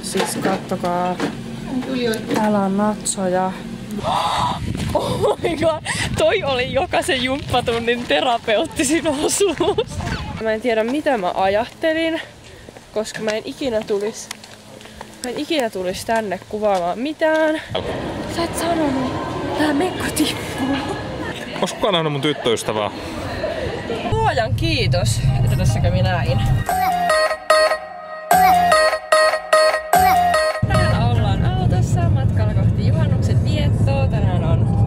Siis kattokaa. Täällä on natsoja. Oh my god! Toi oli jokaisen jumppatunnin terapeuttisin osuus. Mä en tiedä mitä mä ajattelin, koska mä en ikinä tulis tänne kuvaamaan mitään. Sä et sanonut, tää mekko tippuu. Onks kukaan nähnyt mun tyttöystävää? Luojan kiitos, että tässä kävi näin. Täällä ollaan autossa matkalla kohti juhannuksen viettoa. Tänään on,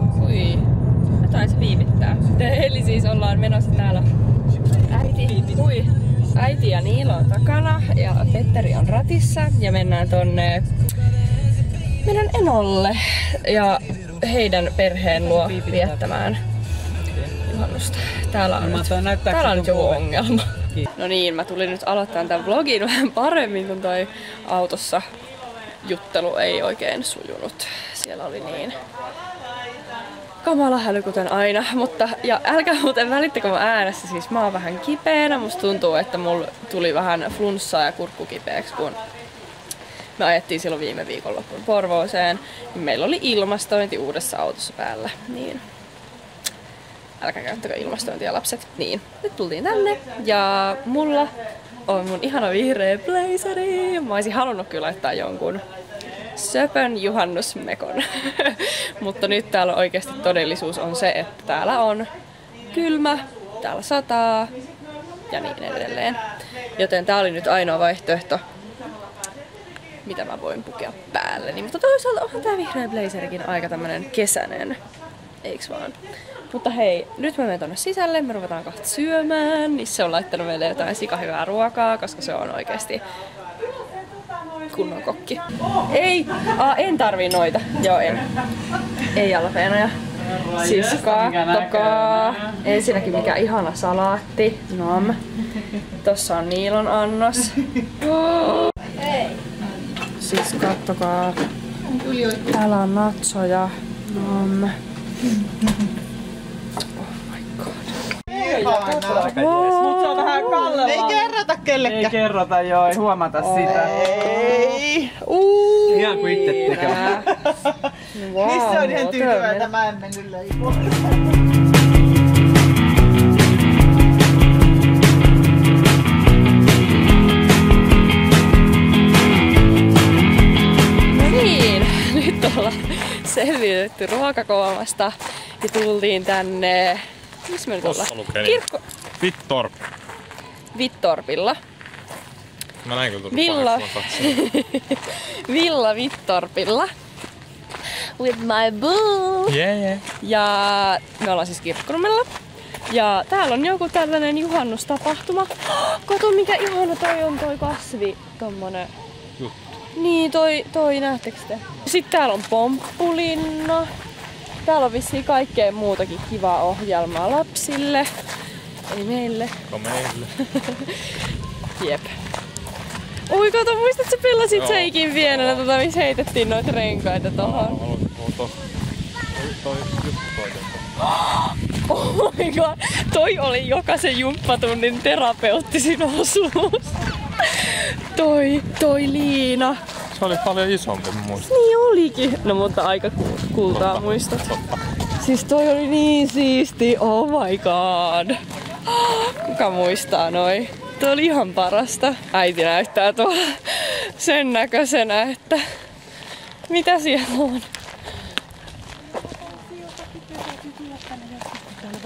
jotain se viivittää. Eli siis ollaan menossa täällä äiti ja Niilo on takana ja Petteri on ratissa ja mennään tonne meidän enolle ja heidän perheen luo viettämään juhannusta. Täällä on nyt joku ongelma. No niin, mä tulin nyt aloittamaan tämän vlogin vähän paremmin, kun toi autossa juttelu ei oikein sujunut. Siellä oli niin kamala häly kuten aina, ja älkää muuten välittäkö mun äänessä, siis mä oon vähän kipeänä. Musta tuntuu, että mulla tuli vähän flunssaa ja kurkku kipeäksi, kun me ajettiin silloin viime viikonloppuun Porvooseen. Niin meillä oli ilmastointi uudessa autossa päällä, niin älkää käyttäkö ilmastointia lapset. Niin, nyt tultiin tänne ja mulla on mun ihana vihreä blazeri. Mä oisin halunnut kyllä laittaa jonkun söpön juhannusmekon. Mutta nyt täällä oikeasti todellisuus on se, että täällä on kylmä, täällä sataa ja niin edelleen. Joten tää oli nyt ainoa vaihtoehto, mitä mä voin pukea päälleni. Mutta toisaalta onhan tää vihreä blazerikin aika tämmönen kesäinen, eiks vaan? Mutta hei, nyt mä menen tonne sisälle, me ruvetaan kohta syömään. Nisse on laittanut meille jotain sikahyvää ruokaa, koska se on oikeesti kunnon kokki. Ei! En tarvii noita. Joo, en. Ei jalapenoja. Siis kattokaa. Ensinnäkin mikä ihana salaatti. Nom. Tossa on Niilon annos. Siis kattokaa. Täällä on natsoja. Nom. Mut se on vähän kallella. Ei kerrota kellekään. Ei kerrota, joo, ei huomata sitä. Ei. Ihan kuin itse tekemään. Missä on ihan tyytyväinen, mä en mennyt leipoon. No niin, nyt ollaan selviytetty ruokakoomasta ja tultiin tänne. Missä me nyt ollaan? Kirkko. Vittorpilla. Mä näin kyllä Villa Vittorpilla. With my boo. Yeah. Ja me ollaan siis Kirkkonummella. Ja täällä on joku tällainen juhannustapahtuma. Kato mikä ihana toi on toi kasvi. Tommonen juttu. Niin toi näettekö te? Sitten täällä on pomppulinna. Täällä on vissiin kaikkea muutakin kivaa ohjelmaa lapsille. Ei meille. Meille. Jep. Oi kato, muistat sä pelasit seikin pienenä missä heitettiin noita renkaita tohon? Oh my god, toi oli jokaisen jumppatunnin terapeuttisin osuus. Toi liina. Se oli paljon isompi muista. Niin olikin. No mutta aika kultaa muistat. Siis toi oli niin siisti. Oh my god. Kuka muistaa noi? Toi oli ihan parasta. Äiti näyttää tuolla sen näköisenä, että mitä siellä on.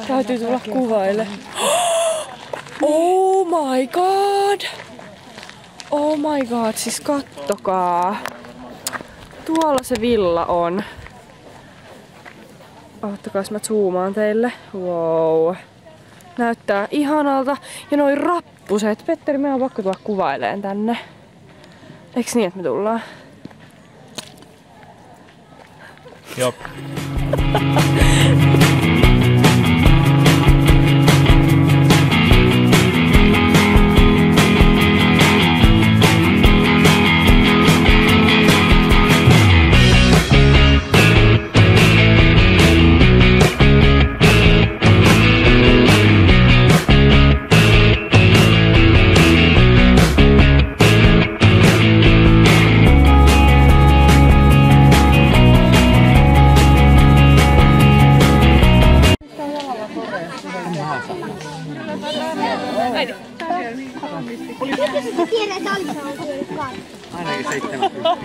Täytyy tulla kuvaille. Oh my god! Oh my god, siis kattokaa. Tuolla se villa on. Ottakas mä zoomaan teille. Wow. Näyttää ihanalta. Ja noi rappuset. Petteri, meidän on pakko tulla kuvaileen tänne. Eiks niin, että me tullaan? Jop. salissa on syönyt kaikki. Ainakin 70.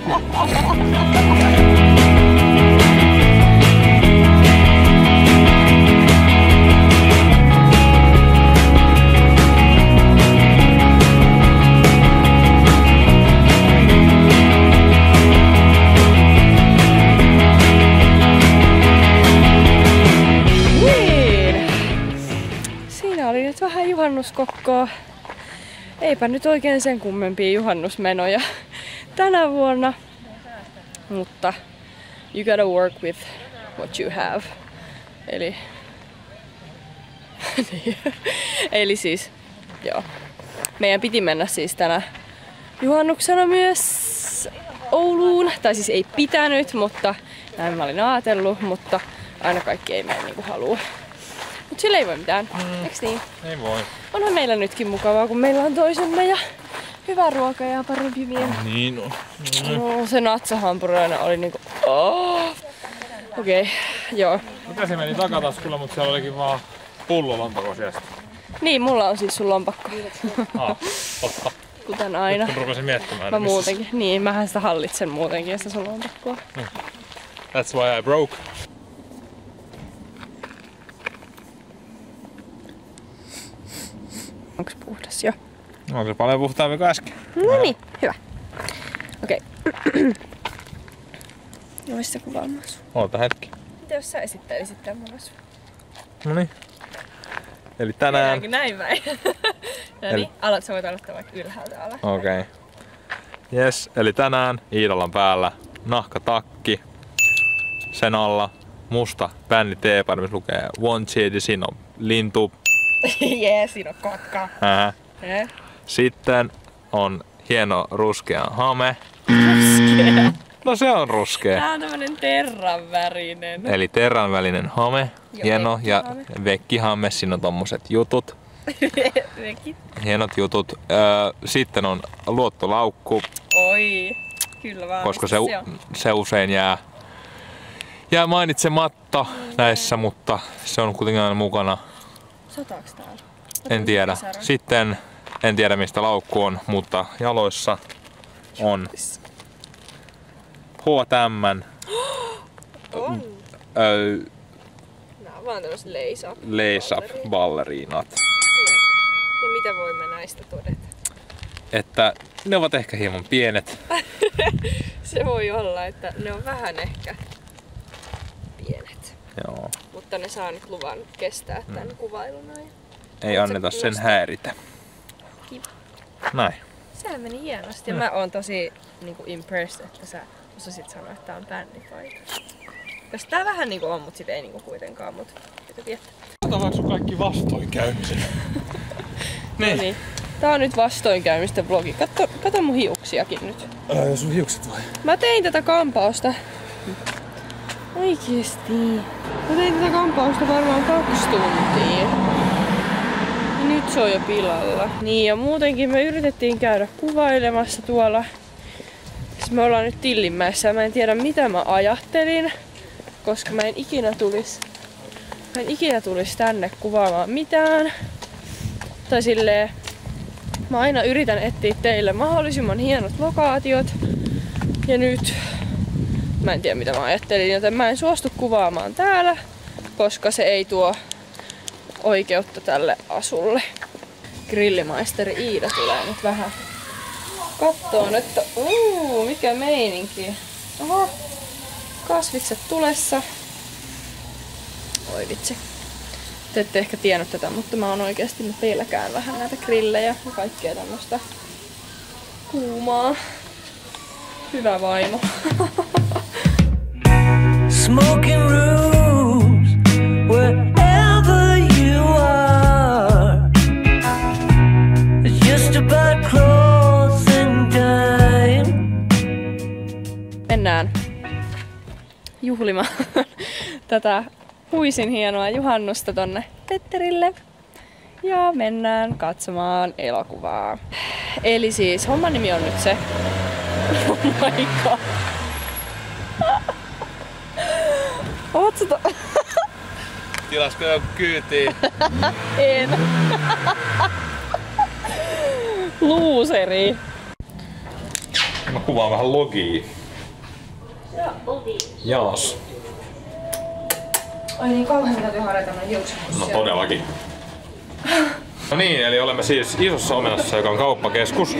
Oli nyt vähän juhannuskokkoa. Eipä nyt oikein sen kummempia juhannusmenoja tänä vuonna. Mutta you gotta work with what you have. Eli siis, joo. Meidän piti mennä siis tänä juhannuksena myös Ouluun. Tai siis ei pitänyt, mutta näin mä olin ajatellut, mutta aina kaikki ei mene niinku haluu. Mut sillä ei voi mitään, eiks niin? Ei voi. Onhan meillä nytkin mukavaa, kun meillä on toisemme ja hyvä ruoka ja parempi mieli. Niin on. No, se natsahampurilainen oli niinku... Okei, joo. Mitä se meni takataskulla, mutta siellä olikin vaan pullo lompakon sijasta. Niin, mulla on siis sun lompakko. Totta. Kuten aina. Nyt kun rupesin miettimään. Mä muutenkin. Niin, mähän sitä hallitsen muutenkin, sitä sun lompakkoa. That's why I broke. Onks puhdas jo? Onko se paljon puhtaampi kuin äsken? No niin, hyvä. Okei. Ois se kuvaamaan sun. Oota hetki. Mitä jos sä esittelisit tän mun asua? Noniin. Eli tänään... Näin päin. No niin, sä voit aloittaa vaikka ylhäältä alas. Okei. Jes, eli tänään Iidalan päällä nahkatakki. Sen alla musta bändi teepari, missä lukee Wanted, siinä on lintu. Jee, siinä on kotka. Sitten on hieno ruskea hame. Ruskea. No se on ruskea. Tää on tämmönen terranvärinen. Eli terranvälinen hame. Joo, Hieno. Ja vekkihame. vekkihame, siinä on tommoset jutut. Vekit. Hienot jutut. Sitten on luottolaukku, Oi, kyllä vaan. koska se usein jää mainitsematta näissä, mutta se on kuitenkin aina mukana. Sataaks täällä? En tiedä. Sitten en tiedä mistä laukku on, mutta jaloissa on H&M Nää on vaan tämmöset lace-up-balleriinat. Ja mitä voimme näistä todeta? Että ne ovat ehkä hieman pienet. Se voi olla, että ne on vähän ehkä pienet. Joo. Mutta ne saa nyt luvan kestää tän kuvailuna. Ei anneta sen häiritä. Kiva. Näin. Sehän meni hienosti. Ja mä oon tosi niinku impressed, että sä osasit sanoa, että tää on bändipaita. Jos tää vähän niinku on, mut sit ei niinku kuitenkaan, mut pitää viettää. Ota vaikka sun kaikki vastoinkäymisen. Niin. Tää on nyt vastoinkäymisten vlogi. Kato mun hiuksiakin nyt. Sun hiukset vai? Mä tein tätä kampausta. Oikeesti. Mä tein tätä kampausta varmaan 2 tuntia. Ja nyt se on jo pilalla. Niin ja muutenkin me yritettiin käydä kuvailemassa tuolla. Siis me ollaan nyt Tillinmäessä ja mä en tiedä mitä mä ajattelin. Koska mä en ikinä tulis tänne kuvaamaan mitään. Tai silleen, mä aina yritän etsiä teille mahdollisimman hienot lokaatiot. Ja nyt mä en tiedä mitä mä ajattelin, joten mä en suostu kuvaamaan täällä, koska se ei tuo oikeutta tälle asulle. Grillimaisteri Iida tulee nyt vähän kattoon, että mikä meininki. Oho, kasvikset tulessa. Oi vitsi. Te ette ehkä tiennyt tätä, mutta mä pelkään vähän näitä grillejä ja kaikkea tämmöstä kuumaa. Hyvä vaimo. Smoking rooms wherever you are. It's just about closing time. Mennään juhlimaan tätä huisin hienoa juhannusta tonne Petterille. Ja mennään katsomaan elokuvaa. Eli siis homman nimi on nyt se. Oh my god. Oot Tilasko joku kyytiin? En. Luuseri. Mä kuvaan vähän logia. Jaas. Ai niin, kauhean täytyy harjoitella hiukset. No todellakin. No niin, eli olemme siis Isossa Omenassa, joka on kauppakeskus.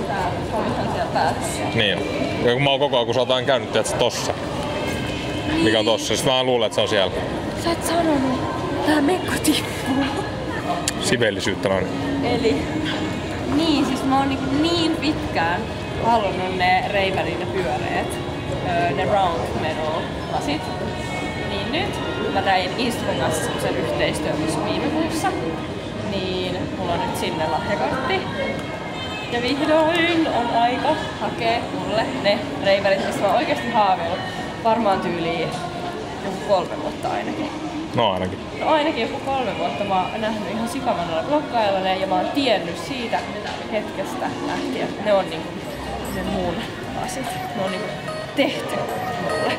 Tää on siellä päässä. Niin. Ja kun mä oon koko ajan, kun sä oot aina käynyt, tiedätkö, tossa. Mikä on tossa. Sitten mä luulen, että se on siellä. Sä et sanonut. Tää mekko tippuu. Siveellisyyttä noin. Eli niin, siis mä oon niin pitkään halunnut ne Ray-Banin ja pyöreät, ne round metal lasit. Niin nyt mä tein Instron kanssa semmosen yhteistyön viime kuussa. Niin mulla on nyt sinne lahjakortti. Ja vihdoin on aika hakea mulle ne Ray-Banit, mistä mä oon oikeesti haaveillut. Varmaan tyyliin joku 3 vuotta ainakin. No ainakin. No ainakin joku 3 vuotta mä oon nähnyt ihan sikavanalla blokkailla ne ja mä oon tiennyt siitä hetkestä lähtien, että ne on niinku ne mun lasit. Ne on niinku tehty mulle.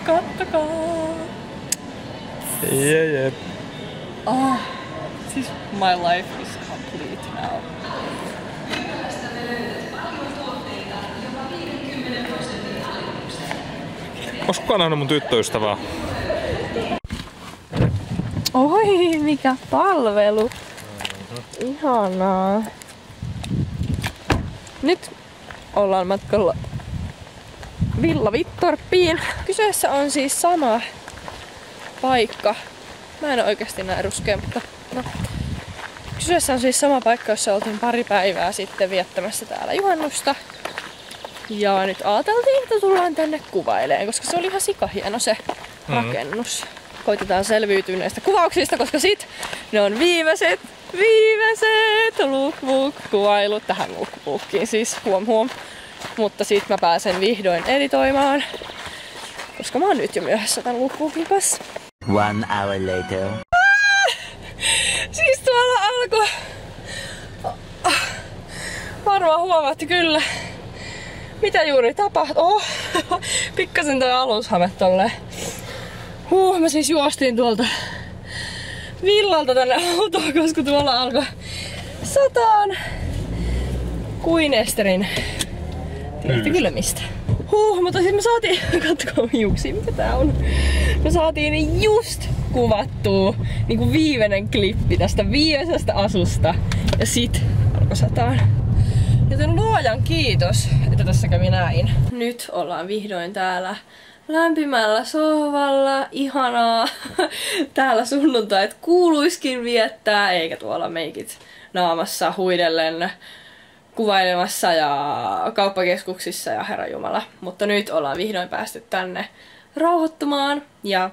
Kattokaa! Jep. Siis my life is complete now. Onks kukaan nähnyt mun tyttöystävää? Oi, mikä palvelu! Ihanaa. Nyt ollaan matkalla Villa Vittorpiin. Kyseessä on siis sama paikka. Mä en oikeasti näe ruskea, mutta no. Kyseessä on siis sama paikka, jossa oltiin pari päivää sitten viettämässä täällä juhannusta. Ja nyt ajateltiin, että tullaan tänne kuvailemaan, koska se oli ihan sikahieno se rakennus. Koitetaan selviytyä näistä kuvauksista, koska sit ne on viimeiset lookbook-kuvailut tähän lookbookiin, siis huom. Mutta sit mä pääsen vihdoin editoimaan, koska mä oon nyt jo myöhässä tän lookbookin kanssa. 1 hour later. Siis tuolla alkoi... Varmaan huomaatte kyllä, mitä juuri tapahtui. Pikkasen toi alushame tolleen. Mä siis juostiin tuolta villalta tänne autoon, koska tuolla alkoi sataan kuin Esterin kylmistä. Mutta siis me saatiin, katsokaa hiuksia, mikä tää on. Me saatiin just kuvattua niinku viimeinen klippi tästä viimeisestä asusta. Ja sit alkoi sataan. Joten luojan kiitos, että tässä kävi näin. Nyt ollaan vihdoin täällä lämpimällä sohvalla. Ihanaa. Täällä sunnuntait kuuluiskin viettää, eikä tuolla meikit naamassa huidellen kuvailemassa ja kauppakeskuksissa ja herranjumala. Mutta nyt ollaan vihdoin päästy tänne rauhoittumaan ja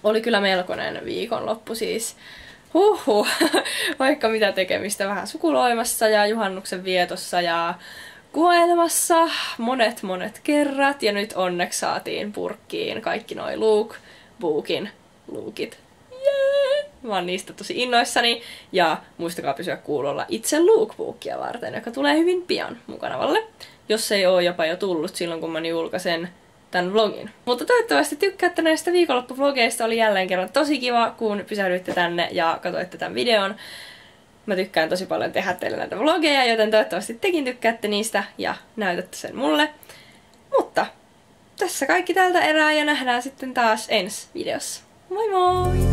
oli kyllä melkoinen viikonloppu siis. Vaikka mitä tekemistä, vähän sukuloimassa ja juhannuksen vietossa ja kuvailemassa monet kerrat. Ja nyt onneksi saatiin purkkiin kaikki noi lookbookin lookit. Jee! Mä oon niistä tosi innoissani. Ja muistakaa pysyä kuulolla itse lookbookia varten, joka tulee hyvin pian mun kanavalle. Jos ei oo jopa jo tullut silloin, kun mä julkaisen tän vlogin. Mutta toivottavasti tykkäätte näistä viikonloppuvlogeista. Oli jälleen kerran tosi kiva, kun pysähdyitte tänne ja katsoitte tämän videon. Mä tykkään tosi paljon tehdä teille näitä vlogeja, joten toivottavasti tekin tykkäätte niistä ja näytätte sen mulle. Mutta tässä kaikki tältä erää ja nähdään sitten taas ensi videossa. Moi moi!